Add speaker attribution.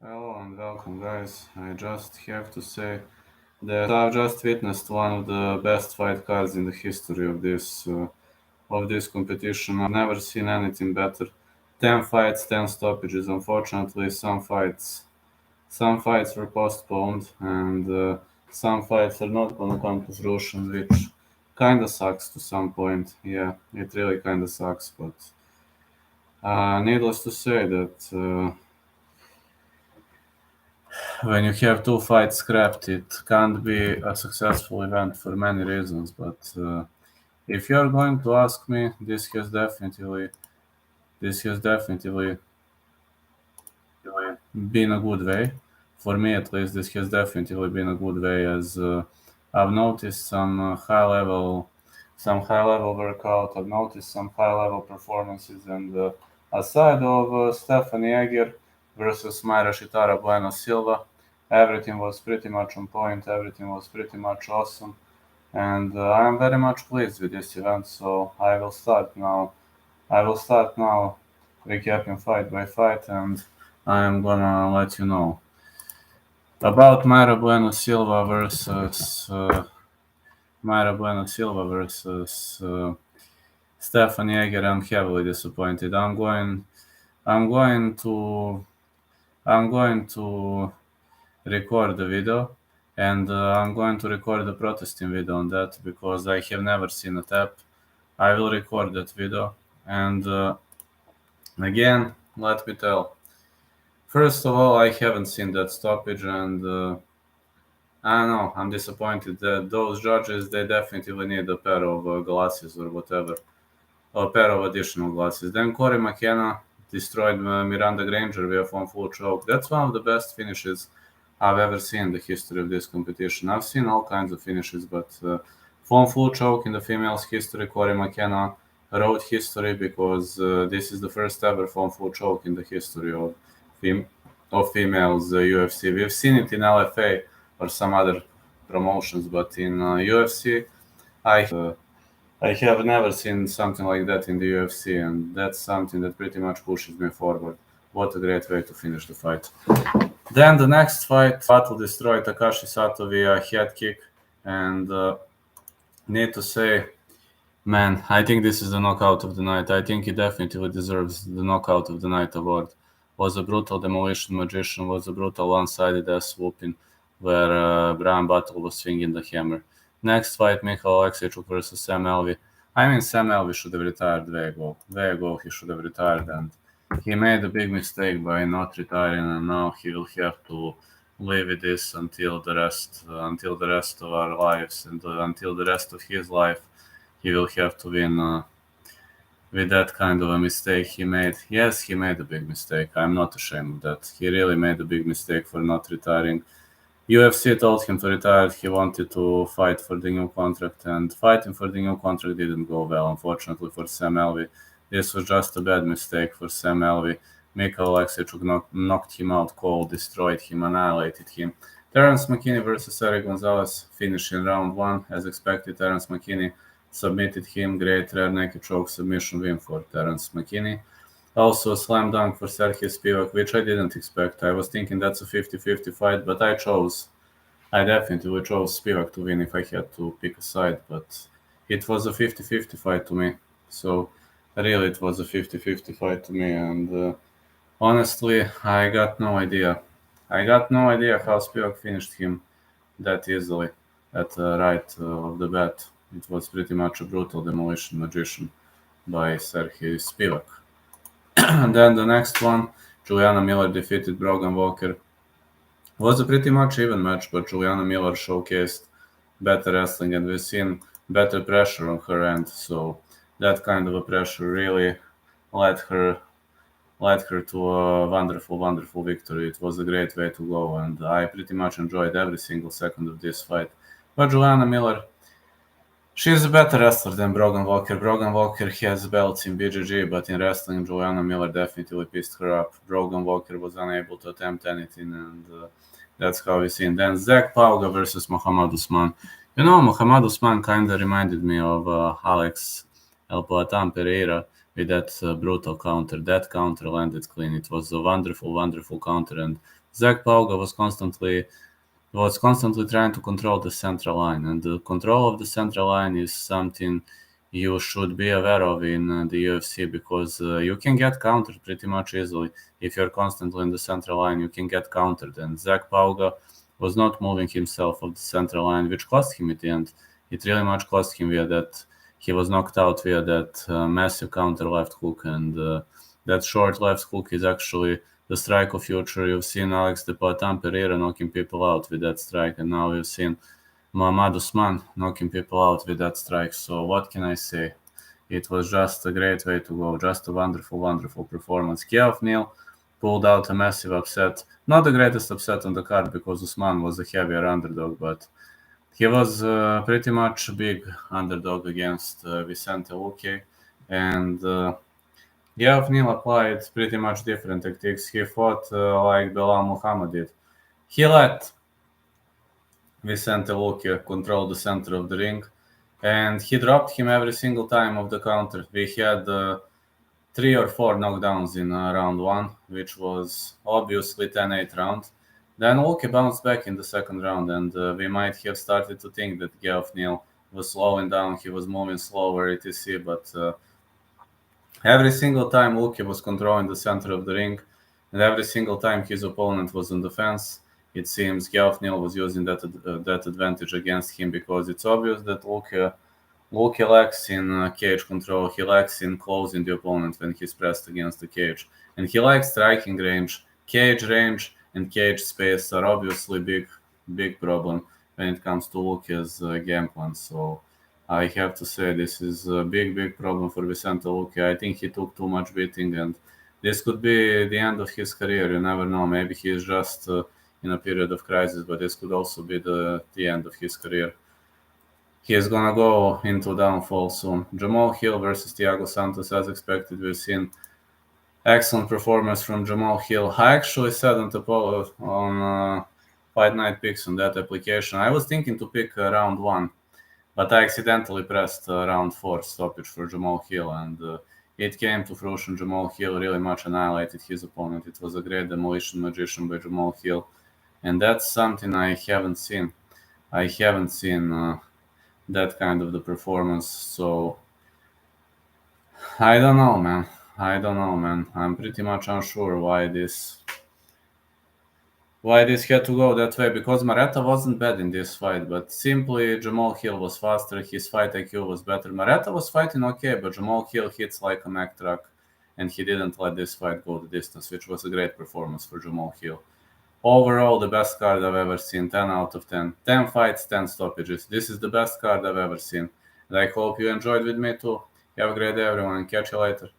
Speaker 1: Hello and welcome, guys. I just have to say that I've just witnessed one of the best fight cards in the history of this competition. I've never seen anything better. 10 fights, 10 stoppages. Unfortunately, some fights were postponed, and some fights are not going to come to fruition, which kind of sucks to some point. Yeah, it really kind of sucks. But needless to say that. When you have two fights scrapped, it can't be a successful event for many reasons. But if you're going to ask me, this has definitely been a good way. For me, at least, this has definitely been a good way, as I've noticed some high level workout. I've noticed some high level performances, and aside of Stephanie Egger versus Mayra Shitara Bueno Silva, everything was pretty much on point. Everything was pretty much awesome, and I am very much pleased with this event. So I will start now recapping fight by fight, and I am gonna let you know about Mayra Bueno Silva versus Stephanie Egger. I'm heavily disappointed. I'm going to I'm going to record the video, and I'm going to record the protesting video on that because I have never seen a tap. I will record that video, and again, let me tell. First of all, I haven't seen that stoppage, and I don't know. I'm disappointed that those judges, they definitely need a pair of glasses or whatever, a pair of additional glasses. Then Corey McKenna destroyed Miranda Granger via phone full choke. That's one of the best finishes I've ever seen in the history of this competition. I've seen all kinds of finishes, but phone full choke in the females' history, Corey McKenna wrote history because this is the first ever phone full choke in the history of females UFC. We've seen it in LFA or some other promotions, but in UFC, I have never seen something like that in the UFC, and that's something that pretty much pushes me forward. What a great way to finish the fight. Then the next fight, Battle destroyed Takashi Sato via head kick, and need to say, man, I think this is the knockout of the night. I think he definitely deserves the knockout of the night award. Was a brutal demolition magician, was a brutal one-sided ass whooping where Brian Battle was swinging the hammer. Next fight, Michal Aleksichuk versus Sam Alvey. I mean, Sam Alvey should have retired way ago. Way ago, he should have retired, and he made a big mistake by not retiring, and now he will have to live with this until the rest of our lives, and until the rest of his life, he will have to win with that kind of a mistake he made. Yes, he made a big mistake. I'm not ashamed of that. He really made a big mistake for not retiring. UFC told him to retire. He wanted to fight for the new contract, and fighting for the new contract didn't go well, unfortunately, for Sam Alvey. This was just a bad mistake for Sam Alvey. Michal Aleksichuk knocked him out cold, destroyed him, annihilated him. Terence Mckinney versus Eric Gonzalez finished in round 1. As expected, Terence Mckinney submitted him. Great rear naked choke submission win for Terence Mckinney. Also a slam dunk for Sergey Spivak, which I didn't expect. I was thinking that's a 50-50 fight, but I definitely chose Spivak to win if I had to pick a side, but it was a 50-50 fight to me. So really it was a 50-50 fight to me, and honestly, I got no idea. I got no idea how Spivak finished him that easily at right of the bat. It was pretty much a brutal demolition magician by Sergey Spivak. And then the next one, Juliana Miller defeated Brogan Walker. Was a pretty much even match, but Juliana Miller showcased better wrestling, and we've seen better pressure on her end. So that kind of a pressure really led her to a wonderful, wonderful victory. It was a great way to go, and I pretty much enjoyed every single second of this fight. But Juliana Miller, she's a better wrestler than Brogan Walker. Brogan Walker has belts in BJJ, but in wrestling, Juliana Miller definitely pissed her up. Brogan Walker was unable to attempt anything, and that's how we see. And then Zach Pauga versus Muhammad Usman. Muhammad Usman kind of reminded me of Alex El Poatan Pereira, with that brutal counter. That counter landed clean. It was a wonderful, wonderful counter, and Zach Pauga was constantly trying to control the central line, and the control of the central line is something you should be aware of in the UFC, because you can get countered pretty much easily. If you're constantly in the central line, you can get countered, and Zach Pauga was not moving himself off the central line, which cost him at the end. It really much cost him via that. He was knocked out via that massive counter left hook, and that short left hook is actually the strike of future. You've seen Alex de Poitin Pereira knocking people out with that strike, and now you've seen Muhammad Usman knocking people out with that strike. So what can I say? It was just a great way to go. Just a wonderful, wonderful performance. Geoff Neal pulled out a massive upset. Not the greatest upset on the card, because Usman was a heavier underdog, but he was pretty much a big underdog against Vicente Luque. And Geoff Neal applied pretty much different tactics. He fought like Belal Muhammad did. He let Vicente Luque control the center of the ring, and he dropped him every single time of the counter. We had 3 or 4 knockdowns in round 1, which was obviously 10-8 round. Then Luque bounced back in the second round, and we might have started to think that Geoff Neal was slowing down, he was moving slower, etc. But every single time Luque was controlling the center of the ring, and every single time his opponent was on the fence, it seems Geoff Neal was using that advantage against him, because it's obvious that Luque lacks in cage control. He lacks in closing the opponent when he's pressed against the cage. And he lacks striking range. Cage range and cage space are obviously big problem when it comes to Luque's game plan. So I have to say this is a big problem for Vicente Luque. I think he took too much beating, and this could be the end of his career. You never know. Maybe he is just in a period of crisis, but this could also be the end of his career. He is gonna go into downfall soon. Jamal Hill versus Thiago Santos, as expected. We've seen excellent performance from Jamal Hill. I actually said on Fight Night Picks on that application, I was thinking to pick round 1, but I accidentally pressed round 4 stoppage for Jamal Hill, and it came to fruition. Jamal Hill really much annihilated his opponent. It was a great demolition magician by Jamal Hill, and that's something I haven't seen. I haven't seen that kind of the performance. So I don't know, man. I'm pretty much unsure why this had to go that way, because Mareta wasn't bad in this fight, but simply Jamal Hill was faster, his fight IQ was better. Mareta was fighting okay, but Jamal Hill hits like a Mack truck, and he didn't let this fight go the distance, which was a great performance for Jamal Hill. Overall, the best card I've ever seen, 10 out of 10. 10 fights, 10 stoppages. This is the best card I've ever seen. And I hope you enjoyed with me too. Have a great day, everyone, and catch you later.